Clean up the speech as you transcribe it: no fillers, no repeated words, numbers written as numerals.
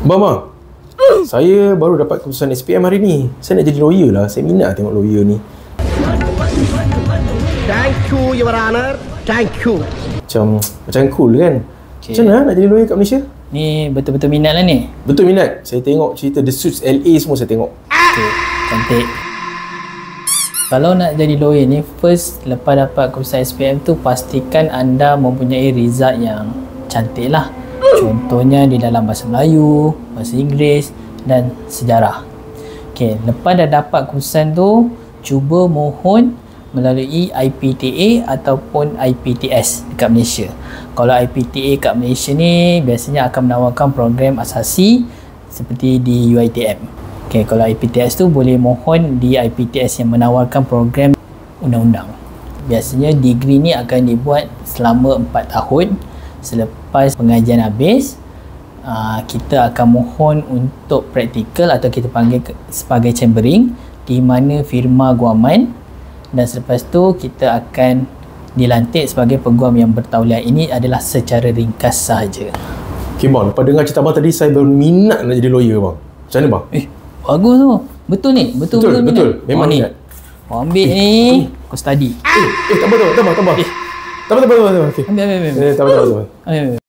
Bang, saya baru dapat keputusan SPM hari ni. Saya nak jadi lawyer lah. Saya minat tengok lawyer ni. Thank you, Your Honor. Thank you. Macam cool kan? Macam mana nak jadi lawyer kat Malaysia? Ni betul-betul minat lah ni. Betul minat. Saya tengok cerita The Suits LA semua saya tengok. Okay, cantik. Kalau nak jadi lawyer ni, first lepas dapat keputusan SPM tu, pastikan anda mempunyai result yang cantik lah. Contohnya di dalam bahasa Melayu, bahasa Inggeris dan sejarah. Okay, lepas dah dapat keputusan tu, cuba mohon melalui IPTA ataupun IPTS dekat Malaysia. Kalau IPTA kat Malaysia ni biasanya akan menawarkan program asasi seperti di UiTM. Okay, kalau IPTS tu boleh mohon di IPTS yang menawarkan program undang-undang. Biasanya degree ni akan dibuat selama 4 tahun. Selepas pengajian habis, kita akan mohon untuk praktikal atau kita panggil sebagai chambering di mana firma guaman, dan selepas tu kita akan dilantik sebagai peguam yang bertauliah. Ini adalah secara ringkas sahaja. Okay bang, lepas dengar cerita abang tadi, saya berminat nak jadi lawyer bang. Macam mana bang? Bagus tu. Betul ni? Betul. Memang ni. minat. Kau ambil ni, kau study. Tak apa. Okay. Ambil. Tak apa.